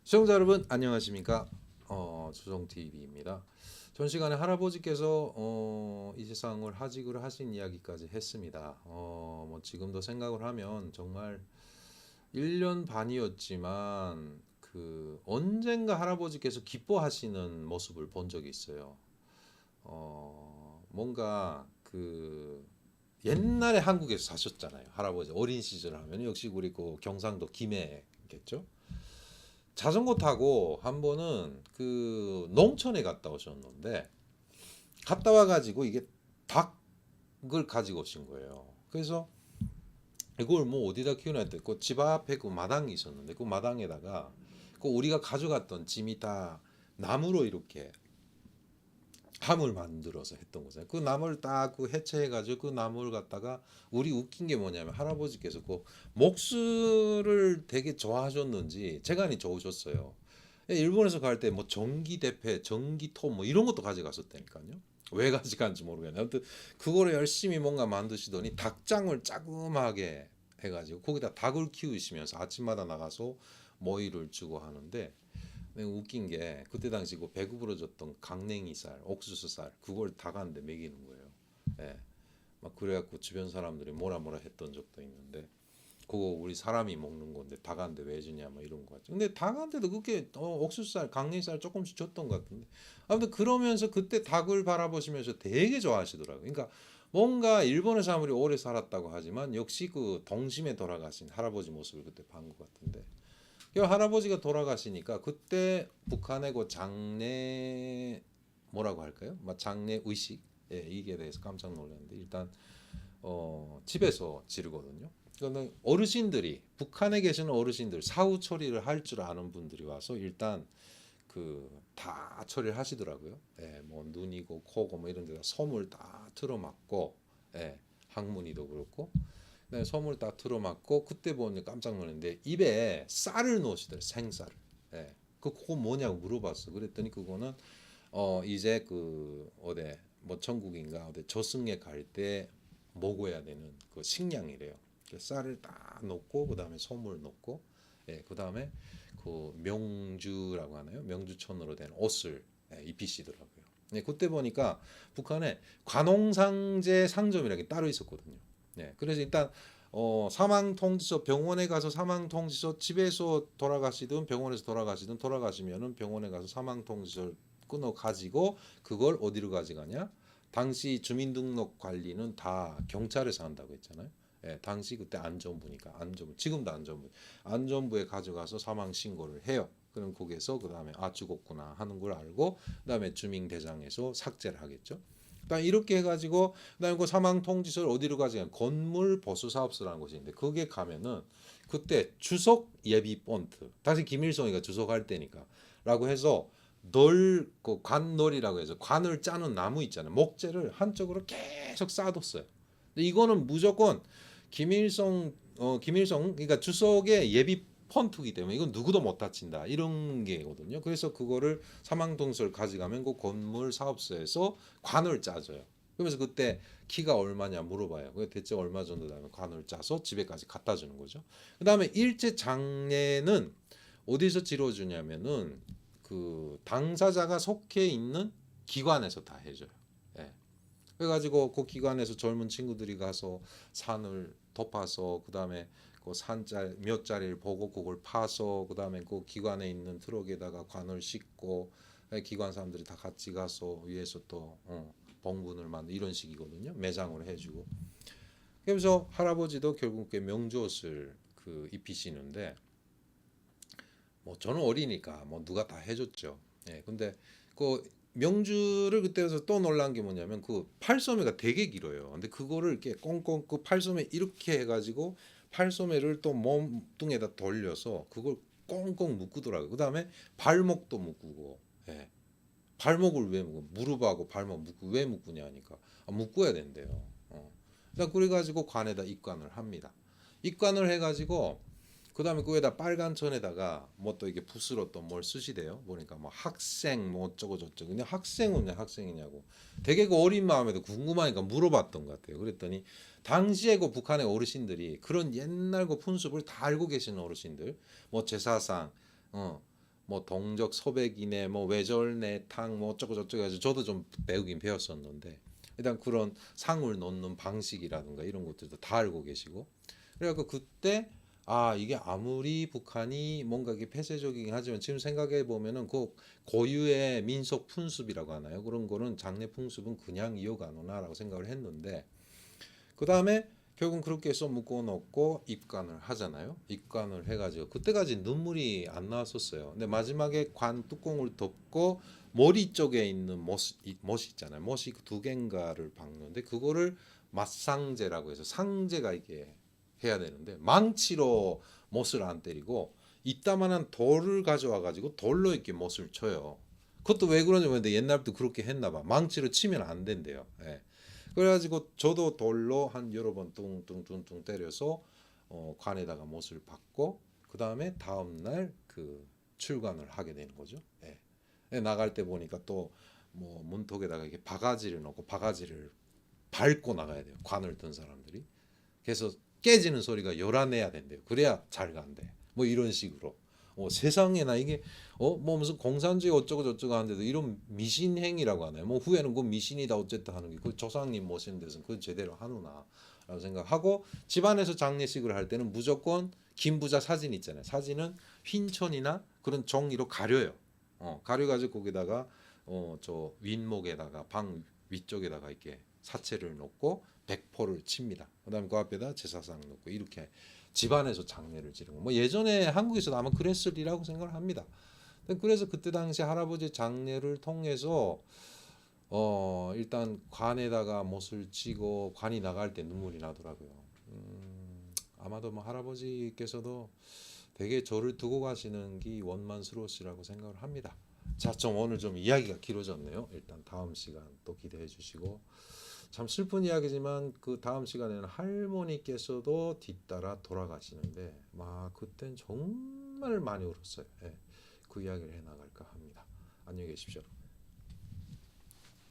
시청자 여러분 안녕하십니까? 주성TV입니다. 전 시간에 할아버지께서 이 세상을 하직을 하신 이야기까지 했습니다. 뭐 지금도 생각을 하면 정말 1년 반이었지만 그 언젠가 할아버지께서 기뻐하시는 모습을 본 적이 있어요. 뭔가 그 옛날에 한국에서 사셨잖아요. 할아버지 어린 시절 하면 역시 우리 그 경상도 김해겠죠. 자전거 타고 한 번은 그 농촌에 갔다 오셨는데 갔다 와가지고 이게 닭을 가지고 오신 거예요. 그래서 이걸 뭐 어디다 키우나 했더니 그집 앞에 그 마당이 있었는데 그 마당에다가 그 우리가 가져갔던 짐이 다 나무로 이렇게 함을 만들어서 했던 거잖아요. 그 나무를 딱 그 해체해가지고 그 나무를 갖다가 우리 웃긴 게 뭐냐면 할아버지께서 그 목수를 되게 좋아하셨는지 재간이 좋으셨어요. 일본에서 갈 때 뭐 전기 대패, 전기톱 뭐 이런 것도 가져갔었다니까요. 왜 가져간지 모르겠네. 아무튼 그거를 열심히 뭔가 만드시더니 닭장을 자그마하게 해가지고 거기다 닭을 키우시면서 아침마다 나가서 모이를 주고 하는데 웃긴 게 그때 당시 그 배급으로줬던 강냉이살, 옥수수살 그걸 닭한테 먹이는 거예요. 예. 막 그래갖고 주변 사람들이 뭐라 뭐라 했던 적도 있는데 그거 우리 사람이 먹는 건데 닭한테 왜 주냐 뭐 이런 거 같죠. 근데 닭한테도 그렇게 옥수수살, 강냉이살 조금씩 줬던 것 같은데 아무튼 그러면서 그때 닭을 바라보시면서 되게 좋아하시더라고요. 그러니까 뭔가 일본의 사람들이 오래 살았다고 하지만 역시 그 동심에 돌아가신 할아버지 모습을 그때 본 것 같은데 그 할아버지가 돌아가시니까 그때 북한의 그 장례 뭐라고 할까요? 막 장례 의식 이게 대해서 깜짝 놀랐는데 일단 집에서 지르거든요. 그러면 어르신들이 북한에 계시는 어르신들 사후 처리를 할 줄 아는 분들이 와서 일단 그 다 처리를 하시더라고요. 뭐 눈이고 코고 뭐 이런 데다 솜을 다 틀어막고 항문이도 그렇고 그다음에 솜을 다 틀어막고 그때 보니 깜짝 놀랐는데 입에 쌀을 넣으시더라고요. 생쌀을. 그거 뭐냐고 물어봤어. 그랬더니 그거는 이제 그 어디 뭐 천국인가 어디 저승에 갈 때 먹어야 되는 그 식량이래요. 그 쌀을 딱 넣고 그다음에 솜을 넣고 그다음에 그 명주라고 하나요? 명주천으로 된 옷을 입히시더라고요. 그때 보니까 북한에 관홍상제 상점이라는 게 따로 있었거든요. 그래서 일단 사망 통지서 병원에 가서 사망 통지서 집에서 돌아가시든 병원에서 돌아가시든 돌아가시면은 병원에 가서 사망 통지서를 끊어 가지고 그걸 어디로 가져가냐? 당시 주민등록 관리는 다 경찰에서 한다고 했잖아요. 당시 그때 안전부니까 안전부 지금도 안전부에 가져가서 사망 신고를 해요. 그럼 거기에서 그 다음에 아 죽었구나 하는 걸 알고 그 다음에 주민대장에서 삭제를 하겠죠. 그러니까 이렇게 해가지고 그다음에 그 사망 통지서를 어디로 가져가 건물 보수 사업소라는 곳이 있는데 거기에 가면은 그때 주석 예비 본트 다시 김일성이가 주석할 때니까라고 해서 널그 관널이라고 해서 관을 짜는 나무 있잖아요. 목재를 한쪽으로 계속 쌓아뒀어요. 근데 이거는 무조건 김일성 그러니까 주석의 예비 펀트기 때문에 이건 누구도 못 다친다 이런 게거든요. 그래서 그거를 사망통지서를 가져가면 그 건물 사업소에서 관을 짜줘요. 그러면서 그때 키가 얼마냐 물어봐요. 그 대체 얼마 정도 되면 관을 짜서 집에까지 갖다 주는 거죠. 그다음에 일제 장례는 어디서 치러주냐면은 그 당사자가 속해 있는 기관에서 다 해줘요. 예. 그래가지고 그 기관에서 젊은 친구들이 가서 산을 덮어서 그 다음에 그 산짤 몇 자리를 보고 그걸 파서 그 다음에 그 기관에 있는 트럭에다가 관을 싣고 기관 사람들이 다 같이 가서 위에서 또 봉분을 만들 이런 식이거든요. 매장을 해주고 그래서 할아버지도 결국 명주옷을 그 입히시는데 뭐 저는 어리니까 뭐 누가 다 해줬죠. 근데 그 명주를 그때서 또 놀란 게 뭐냐면 그 팔소매가 되게 길어요. 근데 그거를 이렇게 꽁꽁 그 팔소매 이렇게 해가지고 팔소매를 또 몸뚱에다 돌려서 그걸 꽁꽁 묶더라고요. 그 다음에 발목도 묶고, 발목을 왜 묶어? 무릎하고 발목 묶고 왜 묶느냐 하니까 묶어야 된대요. 그래가지고 관에다 입관을 합니다. 입관을 해가지고 그다음에 그 위에다 빨간 천에다가 뭐 또 이게 붓으로 또 뭘 쓰시대요. 보니까 뭐 학생 뭐 어쩌고 저쩌고. 근데 학생은 왜 학생이냐고. 되게 그 어린 마음에도 궁금하니까 물어봤던 것 같아요. 그랬더니 당시에 그 북한의 어르신들이 그런 옛날 그 풍습을 다 알고 계시는 어르신들, 뭐 제사상, 어, 뭐 동적 소백이네 뭐 외절내탕 뭐 어쩌고 저쩌고 해서 저도 좀 배우긴 배웠었는데 일단 그런 상을 놓는 방식이라든가 이런 것들도 다 알고 계시고 그래갖고 그때 아 이게 아무리 북한이 뭔가 이게 폐쇄적이긴 하지만 지금 생각해 보면은 그 고유의 민속 풍습이라고 하나요? 그런 거는 장례 풍습은 그냥 이어가노나라고 생각을 했는데 그 다음에 결국은 그렇게 해서 묶어놓고 입관을 하잖아요. 입관을 해가지고 그때까지 눈물이 안 나왔었어요. 근데 마지막에 관 뚜껑을 덮고 머리 쪽에 있는 못이 있잖아요. 못이 두 개인가를 박는데 그거를 맞상제라고 해서 상제가 이게 해야 되는데 망치로 못을 안 때리고 이따만한 돌을 가져와 가지고 돌로 이렇게 못을 쳐요. 그것도 왜 그러냐면 근데 옛날부터 그렇게 했나 봐. 망치로 치면 안 된대요. 예. 그래가지고 저도 돌로 한 여러 번 뚱뚱뚱뚱 때려서 관에다가 못을 박고 그 다음에 다음 날 그 출관을 하게 되는 거죠. 예. 나갈 때 보니까 또 뭐 문턱에다가 이렇게 바가지를 넣고 바가지를 밟고 나가야 돼요. 관을 든 사람들이. 그래서 깨지는 소리가 열어내야 된대요. 그래야 잘 간대. 뭐 이런 식으로. 세상에나 이게 뭐 무슨 공산주의 어쩌고 저쩌고 하는데도 이런 미신 행위라고 하나요? 뭐 후에는 그 미신이다 어쨌든 하는 게 그 조상님 모시는 데서는 그 제대로 하누나라고 생각하고 집안에서 장례식을 할 때는 무조건 김부자 사진 있잖아요. 사진은 흰천이나 그런 종이로 가려요. 가려가지고 거기다가 저 윗목에다가 방 위쪽에다가 이렇게 사체를 놓고 백포를 칩니다. 그다음에 그 앞에다 제사상 놓고 이렇게 집안에서 장례를 지르고 뭐 예전에 한국에서도 아마 그랬으리라고 생각을 합니다. 그래서 그때 당시 할아버지 장례를 통해서 일단 관에다가 못을 치고 관이 나갈 때 눈물이 나더라고요. 아마도 뭐 할아버지께서도 되게 저를 두고 가시는 게 원만스러우시라고 생각을 합니다. 자, 좀 오늘 좀 이야기가 길어졌네요. 일단 다음 시간 또 기대해 주시고 참 슬픈 이야기지만 그 다음 시간에는 할머니께서도 뒤따라 돌아가시는데 막 그땐 정말 많이 울었어요. 예, 그 이야기를 해 나갈까 합니다. 안녕히 계십시오.